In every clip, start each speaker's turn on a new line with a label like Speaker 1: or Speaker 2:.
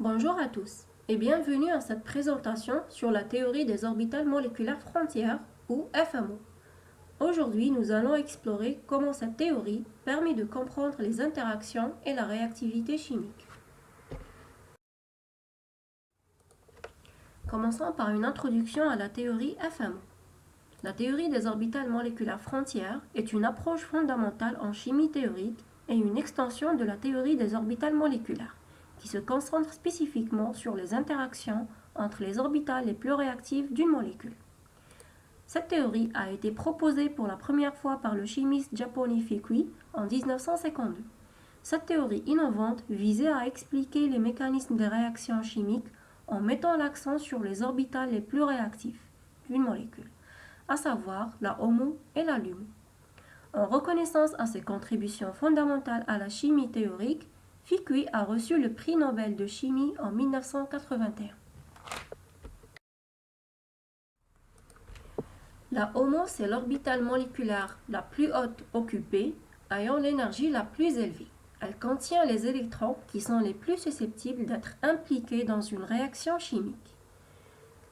Speaker 1: Bonjour à tous et bienvenue à cette présentation sur la théorie des orbitales moléculaires frontières ou FMO. Aujourd'hui, nous allons explorer comment cette théorie permet de comprendre les interactions et la réactivité chimique. Commençons par une introduction à la théorie FMO. La théorie des orbitales moléculaires frontières est une approche fondamentale en chimie théorique et une extension de la théorie des orbitales moléculaires, qui se concentre spécifiquement sur les interactions entre les orbitales les plus réactives d'une molécule. Cette théorie a été proposée pour la première fois par le chimiste japonais Fikui en 1952. Cette théorie innovante visait à expliquer les mécanismes des réactions chimiques en mettant l'accent sur les orbitales les plus réactifs d'une molécule, à savoir la HOMO et la LUMO. En reconnaissance à ses contributions fondamentales à la chimie théorique, Fikui a reçu le prix Nobel de chimie en 1981. La HOMO, c'est l'orbitale moléculaire la plus haute occupée, ayant l'énergie la plus élevée. Elle contient les électrons qui sont les plus susceptibles d'être impliqués dans une réaction chimique.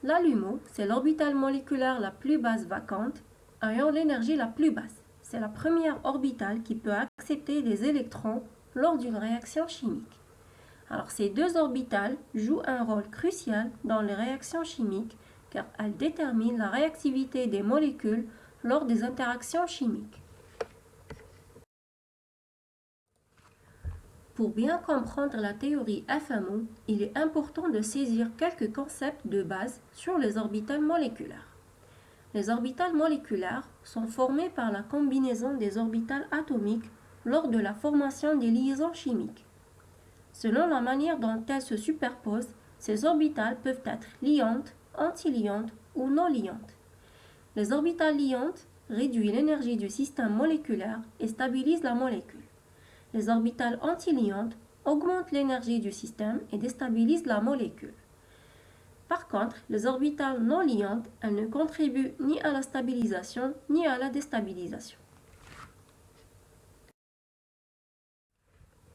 Speaker 1: La LUMO, c'est l'orbitale moléculaire la plus basse vacante, ayant l'énergie la plus basse. C'est la première orbitale qui peut accepter des électrons lors d'une réaction chimique. Alors ces deux orbitales jouent un rôle crucial dans les réactions chimiques car elles déterminent la réactivité des molécules lors des interactions chimiques. Pour bien comprendre la théorie FMO, il est important de saisir quelques concepts de base sur les orbitales moléculaires. Les orbitales moléculaires sont formées par la combinaison des orbitales atomiques lors de la formation des liaisons chimiques. Selon la manière dont elles se superposent, ces orbitales peuvent être liantes, antiliantes ou non liantes. Les orbitales liantes réduisent l'énergie du système moléculaire et stabilisent la molécule. Les orbitales antiliantes augmentent l'énergie du système et déstabilisent la molécule. Par contre, les orbitales non liantes, elles ne contribuent ni à la stabilisation ni à la déstabilisation.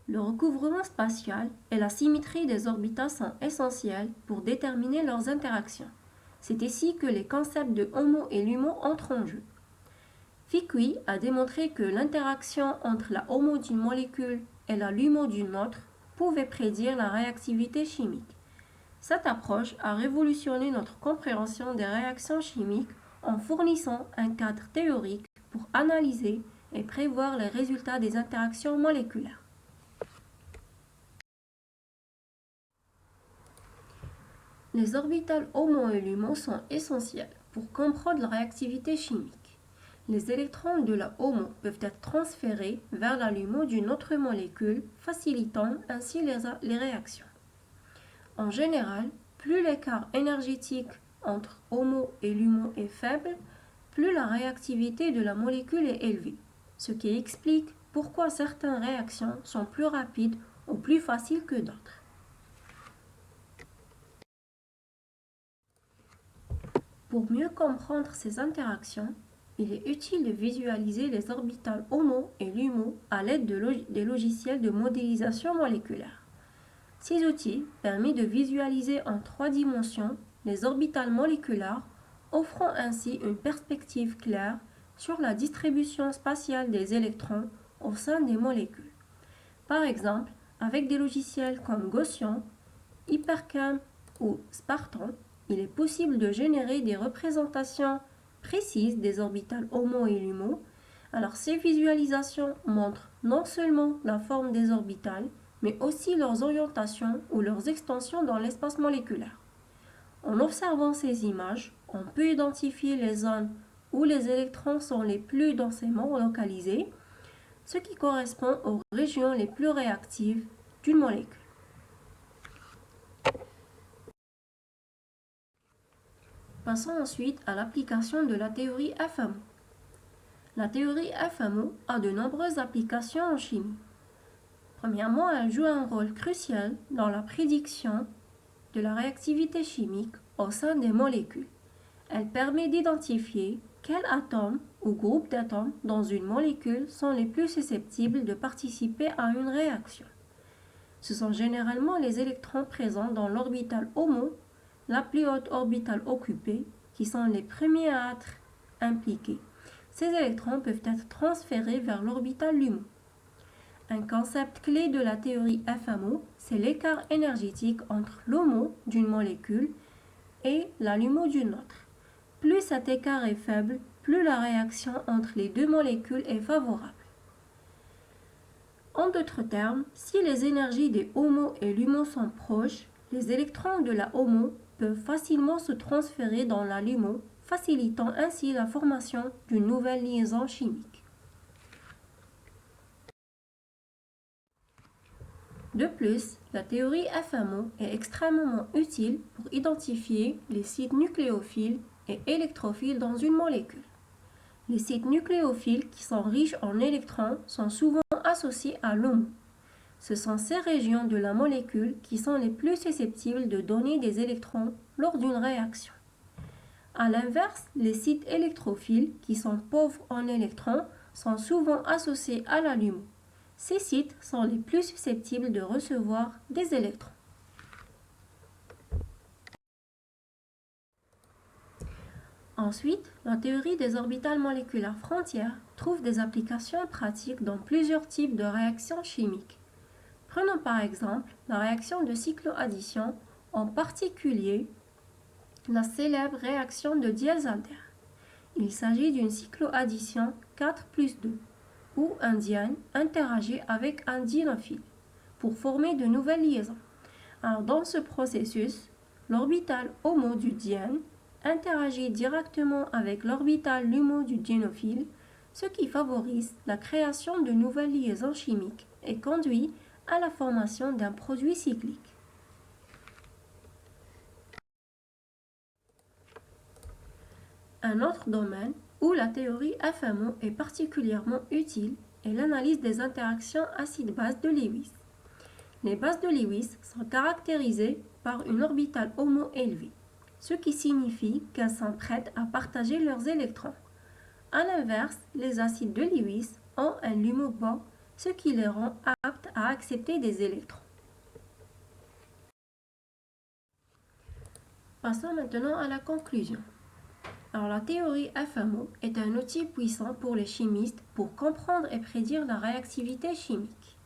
Speaker 1: Le recouvrement spatial et la symétrie des orbitales sont essentiels pour déterminer leurs interactions. C'est ici que les concepts de HOMO et LUMO entrent en jeu. Fikui a démontré que l'interaction entre la HOMO d'une molécule et la LUMO d'une autre pouvait prédire la réactivité chimique. Cette approche a révolutionné notre compréhension des réactions chimiques en fournissant un cadre théorique pour analyser et prévoir les résultats des interactions moléculaires. Les orbitales HOMO et LUMO sont essentielles pour comprendre la réactivité chimique. Les électrons de la HOMO peuvent être transférés vers la LUMO d'une autre molécule, facilitant ainsi les réactions. En général, plus l'écart énergétique entre HOMO et LUMO est faible, plus la réactivité de la molécule est élevée, ce qui explique pourquoi certaines réactions sont plus rapides ou plus faciles que d'autres. Pour mieux comprendre ces interactions, il est utile de visualiser les orbitales HOMO et LUMO à l'aide des logiciels de modélisation moléculaire. Ces outils permettent de visualiser en 3 dimensions les orbitales moléculaires, offrant ainsi une perspective claire sur la distribution spatiale des électrons au sein des molécules. Par exemple, avec des logiciels comme Gaussian, Hypercam ou Spartan, il est possible de générer des représentations précises des orbitales HOMO et LUMO. Alors ces visualisations montrent non seulement la forme des orbitales, mais aussi leurs orientations ou leurs extensions dans l'espace moléculaire. En observant ces images, on peut identifier les zones où les électrons sont les plus densément localisés, ce qui correspond aux régions les plus réactives d'une molécule. Passons ensuite à l'application de la théorie FMO. La théorie FMO a de nombreuses applications en chimie. Premièrement, elle joue un rôle crucial dans la prédiction de la réactivité chimique au sein des molécules. Elle permet d'identifier quels atomes ou groupes d'atomes dans une molécule sont les plus susceptibles de participer à une réaction. Ce sont généralement les électrons présents dans l'orbitale HOMO, la plus haute orbitale occupée, qui sont les premiers à être impliqués. Ces électrons peuvent être transférés vers l'orbitale LUMO. Un concept clé de la théorie FMO, c'est l'écart énergétique entre l'HOMO d'une molécule et la LUMO d'une autre. Plus cet écart est faible, plus la réaction entre les deux molécules est favorable. En d'autres termes, si les énergies des HOMO et LUMO sont proches, les électrons de la HOMO peuvent facilement se transférer dans la LUMO, facilitant ainsi la formation d'une nouvelle liaison chimique. De plus, la théorie FMO est extrêmement utile pour identifier les sites nucléophiles et électrophiles dans une molécule. Les sites nucléophiles qui sont riches en électrons sont souvent associés à l'HOMO. Ce sont ces régions de la molécule qui sont les plus susceptibles de donner des électrons lors d'une réaction. A l'inverse, les sites électrophiles qui sont pauvres en électrons sont souvent associés à la LUMO. Ces sites sont les plus susceptibles de recevoir des électrons. Ensuite, la théorie des orbitales moléculaires frontières trouve des applications pratiques dans plusieurs types de réactions chimiques. Prenons par exemple la réaction de cycloaddition, en particulier la célèbre réaction de Diels-Alder. Il s'agit d'une cycloaddition 4 plus 2, où un diène interagit avec un dienophile pour former de nouvelles liaisons. Alors, dans ce processus, l'orbitale HOMO du diène interagit directement avec l'orbitale LUMO du dienophile, ce qui favorise la création de nouvelles liaisons chimiques et conduit à la formation d'un produit cyclique. Un autre domaine où la théorie FMO est particulièrement utile est l'analyse des interactions acide-base de Lewis. Les bases de Lewis sont caractérisées par une orbitale HOMO élevée, ce qui signifie qu'elles sont prêtes à partager leurs électrons. A l'inverse, les acides de Lewis ont un LUMO bas, ce qui les rend aptes à accepter des électrons. Passons maintenant à la conclusion. Alors, la théorie FMO est un outil puissant pour les chimistes pour comprendre et prédire la réactivité chimique.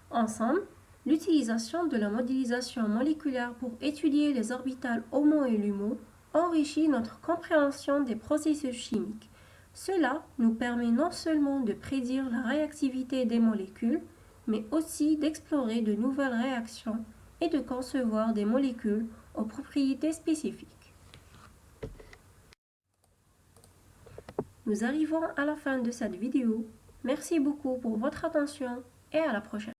Speaker 1: Ensemble, l'utilisation de la modélisation moléculaire pour étudier les orbitales HOMO et LUMO enrichit notre compréhension des processus chimiques. Cela nous permet non seulement de prédire la réactivité des molécules, mais aussi d'explorer de nouvelles réactions et de concevoir des molécules aux propriétés spécifiques. Nous arrivons à la fin de cette vidéo. Merci beaucoup pour votre attention et à la prochaine.